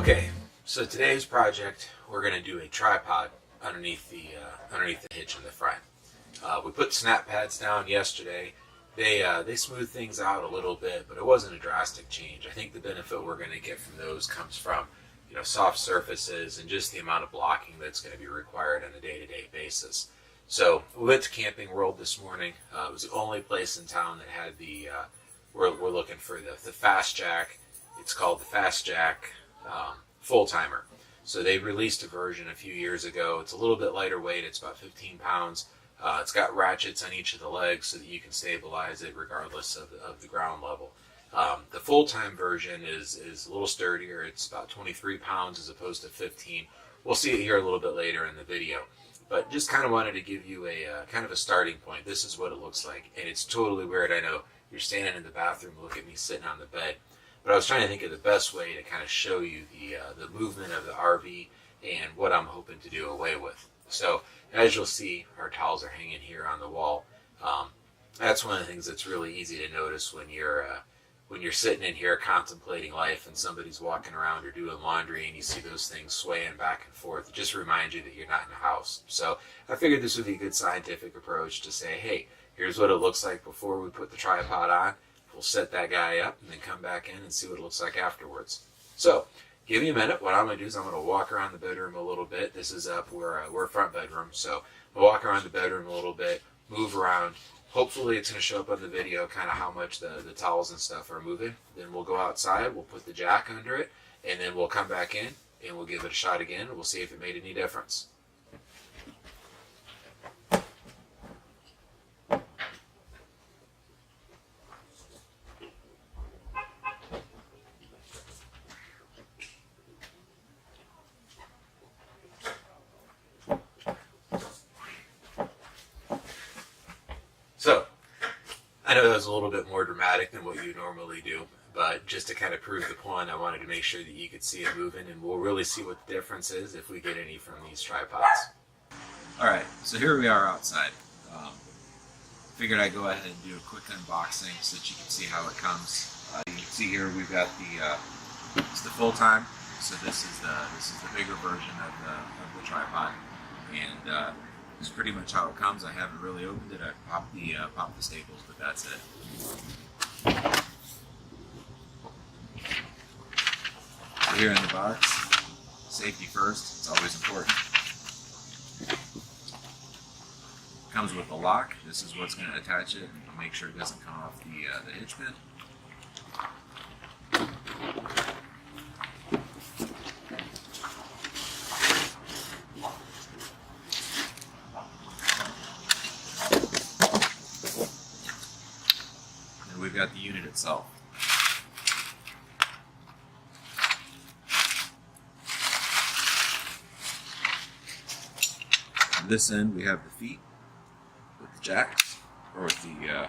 Okay, so today's project, we're going to do a tripod underneath the hitch in the front. We put snap pads down yesterday. They smooth things out a little bit, but it wasn't a drastic change. I think the benefit we're going to get from those comes from soft surfaces and just the amount of blocking that's going to be required on a day-to-day basis. So we went to Camping World this morning. It was the only place in town that had the we're looking for the Fast Jack. It's called the Fast Jack full timer. So they released a version a few years ago. It's a little bit lighter weight. It's about 15 pounds. It's got ratchets on each of the legs so that you can stabilize it regardless of the ground level. The full-time version is a little sturdier. It's about 23 pounds as opposed to 15. We'll see it here a little bit later in the video. But just kind of wanted to give you a kind of a starting point. This is what it looks like. And it's totally weird. I know you're standing in the bathroom, look at me sitting on the bed. But I was trying to think of the best way to kind of show you the movement of the RV and what I'm hoping to do away with. So as you'll see, our towels are hanging here on the wall. That's one of the things that's really easy to notice when you're sitting in here contemplating life and somebody's walking around or doing laundry and you see those things swaying back and forth. It just reminds you that you're not in a house. So I figured this would be a good scientific approach to say, hey, here's what it looks like before we put the tripod on. We'll set that guy up and then come back in and see what it looks like afterwards. So give me a minute. What I'm going to do is I'm going to walk around the bedroom a little bit. This is up where we're front bedroom. So I'll walk around the bedroom a little bit, move around. Hopefully it's going to show up on the video kind of how much the towels and stuff are moving. Then we'll go outside, we'll put the jack under it, and then we'll come back in and we'll give it a shot again. We'll see if it made any difference. So, I know that was a little bit more dramatic than what you normally do, but just to kind of prove the point, I wanted to make sure that you could see it moving, and we'll really see what the difference is if we get any from these tripods. Alright, so here we are outside. Figured I'd go ahead and do a quick unboxing so that you can see how it comes. You can see here we've got it's the full time, so this is the bigger version of the tripod, and this is pretty much how it comes. I haven't really opened it. I popped the staples, but that's it. So here in the box, safety first. It's always important. Comes with a lock. This is what's going to attach it and make sure it doesn't come off the hitch pin. We've got the unit itself. On this end we have the feet with the jacks, or with the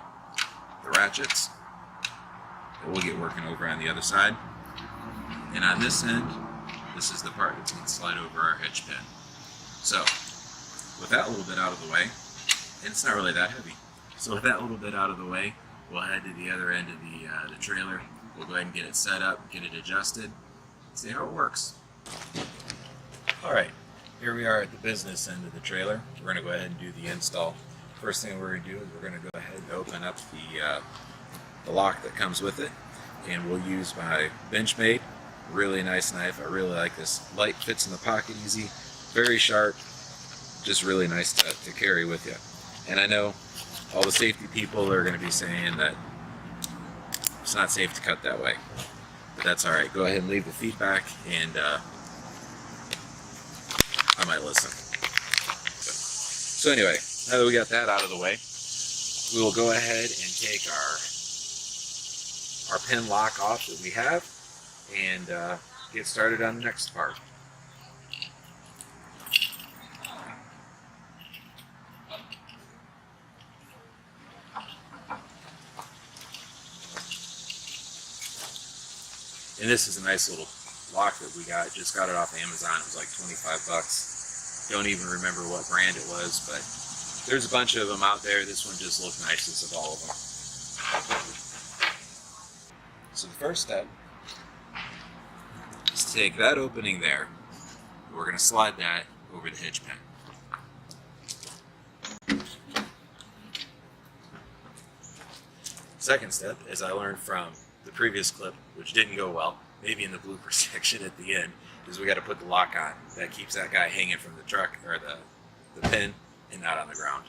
ratchets that we'll get working over on the other side. And on this end, this is the part that's going to slide over our hitch pin. So with that little bit out of the way, and it's not really that heavy, so with that little bit out of the way, we'll head to the other end of the trailer. We'll go ahead and get it set up, get it adjusted, see how it works. Alright, here we are at the business end of the trailer. We're going to go ahead and do the install. First thing we're going to do is we're going to go ahead and open up the lock that comes with it. And we'll use my Benchmade, really nice knife. I really like this. Light, fits in the pocket easy, very sharp, just really nice to carry with you. And I know all the safety people are going to be saying that it's not safe to cut that way, but that's all right. Go ahead and leave the feet back, and I might listen. So anyway, now that we got that out of the way, we will go ahead and take our pin lock off that we have and get started on the next part. And this is a nice little lock that we got. Just got it off Amazon. It was like 25 bucks. Don't even remember what brand it was, but there's a bunch of them out there. This one just looked nicest of all of them. So the first step is to take that opening there, we're going to slide that over the hitch pin. Second step, as I learned from the previous clip, which didn't go well, maybe in the blooper section at the end, is we got to put the lock on. That keeps that guy hanging from the truck or the pin and not on the ground.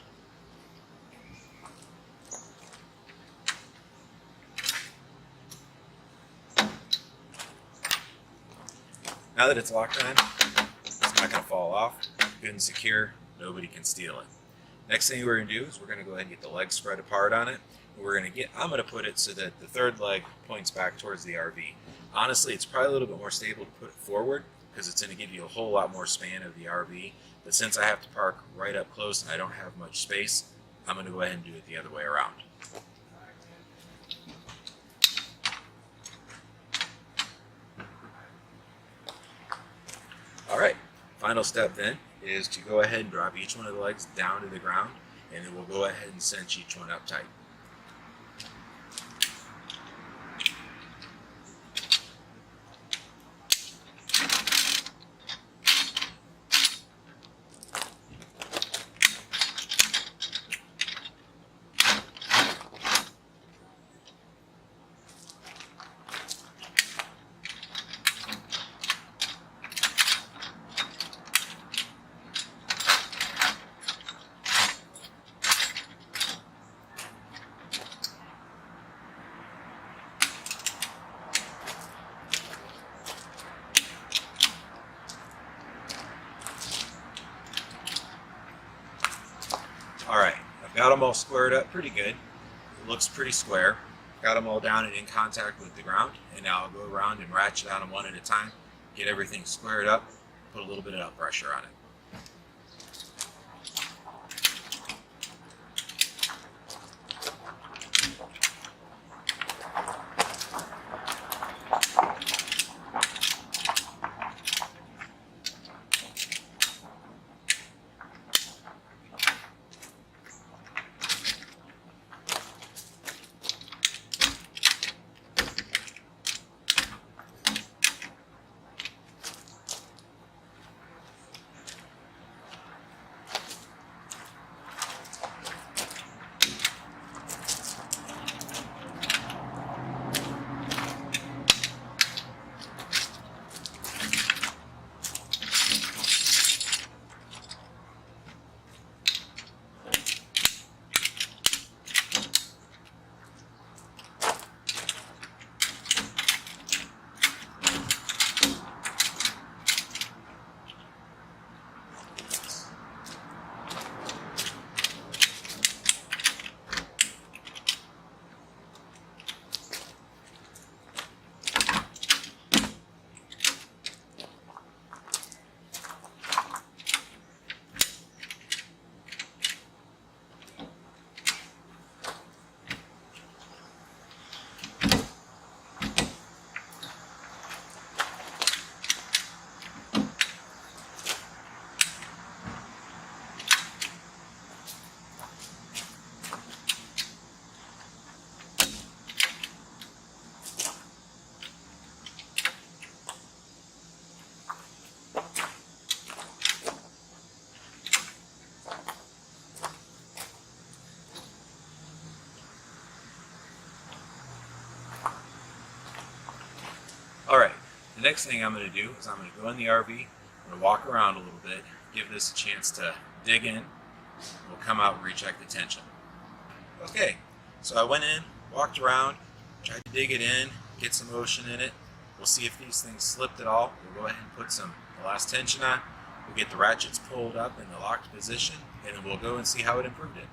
Now that it's locked on, it's not going to fall off. Good and secure. Nobody can steal it. Next thing we're going to do is we're going to go ahead and get the legs spread apart on it. I'm going to put it so that the third leg points back towards the RV. Honestly, it's probably a little bit more stable to put it forward because it's going to give you a whole lot more span of the RV. But since I have to park right up close and I don't have much space, I'm going to go ahead and do it the other way around. Alright, final step then is to go ahead and drop each one of the legs down to the ground, and then we'll go ahead and cinch each one up tight. Alright, I've got them all squared up pretty good. It looks pretty square. Got them all down and in contact with the ground, and now I'll go around and ratchet on them one at a time, get everything squared up, put a little bit of pressure on it. Alright, the next thing I'm going to do is I'm going to go in the RV, I'm going to walk around a little bit, give this a chance to dig in. We'll come out and recheck the tension. Okay, so I went in, walked around, tried to dig it in, get some motion in it. We'll see if these things slipped at all. We'll go ahead and put some last tension on. We'll get the ratchets pulled up in the locked position, and then we'll go and see how it improved it.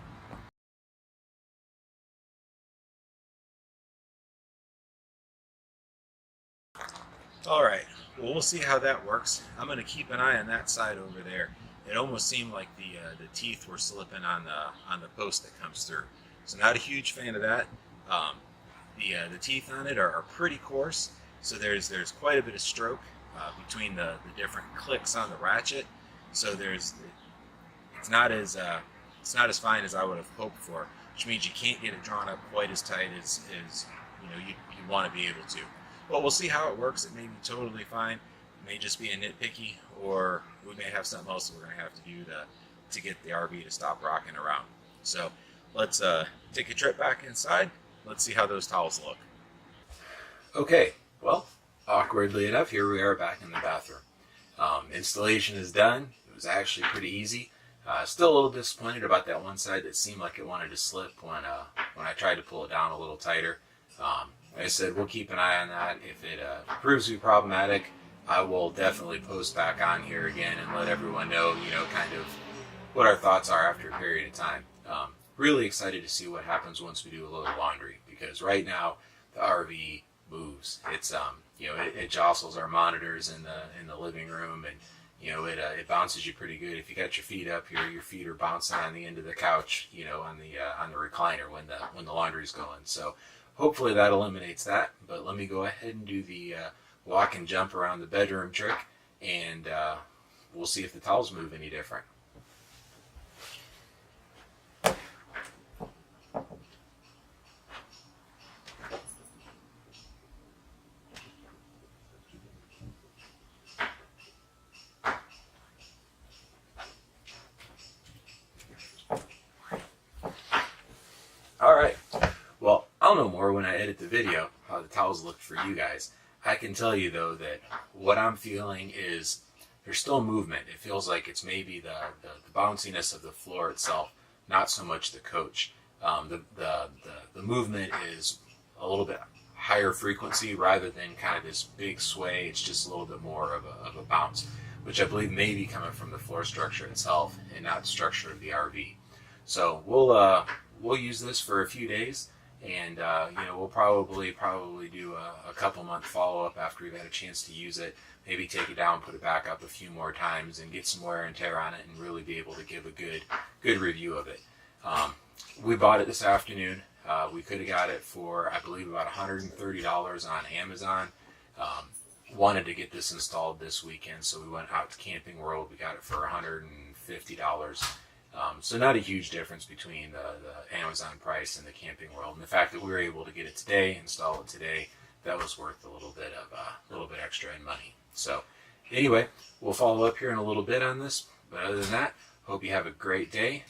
Alright, well, we'll see how that works. I'm going to keep an eye on that side over there. It almost seemed like the teeth were slipping on the post that comes through. So not a huge fan of that. The teeth on it are pretty coarse, so there's quite a bit of stroke between the different clicks on the ratchet. So it's not as fine as I would have hoped for, which means you can't get it drawn up quite as tight as you want to be able to. But we'll see how it works. It may be totally fine. may just be a nitpicky, or we may have something else we're going to have to do to get the RV to stop rocking around. So let's take a trip back inside. Let's see how those towels look. Okay, well, awkwardly enough, here we are back in the bathroom. Installation is done. It was actually pretty easy. Still a little disappointed about that one side that seemed like it wanted to slip when I tried to pull it down a little tighter. Like I said, we'll keep an eye on that. If it proves to be problematic, I will definitely post back on here again and let everyone know, kind of what our thoughts are after a period of time. Really excited to see what happens once we do a little laundry, because right now the RV moves. It's it jostles our monitors in the living room, and it bounces you pretty good. If you got your feet up here, your feet are bouncing on the end of the couch, on the recliner when the laundry's going. So hopefully that eliminates that. But let me go ahead and do the walk and jump around the bedroom trick, and we'll see if the towels move any different. Alright, well, I'll know more when I edit the video how the towels looked for you guys. I can tell you though that what I'm feeling is there's still movement. It feels like it's maybe the bounciness of the floor itself, not so much the coach. The movement is a little bit higher frequency rather than kind of this big sway. It's just a little bit more of a bounce, which I believe may be coming from the floor structure itself and not the structure of the RV. So we'll use this for a few days, and we'll probably do a couple month follow-up after we've had a chance to use it. Maybe take it down, put it back up a few more times, and get some wear and tear on it, and really be able to give a good review of it. We bought it this afternoon. We could have got it for, I believe, about $130 on Amazon. Wanted to get this installed this weekend, so we went out to Camping World. We got it for $150. So not a huge difference between the Amazon price and the Camping World. And the fact that we were able to get it today, install it today, that was worth a little bit extra in money. So anyway, we'll follow up here in a little bit on this. But other than that, hope you have a great day.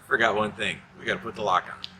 Forgot one thing. We got to put the lock on.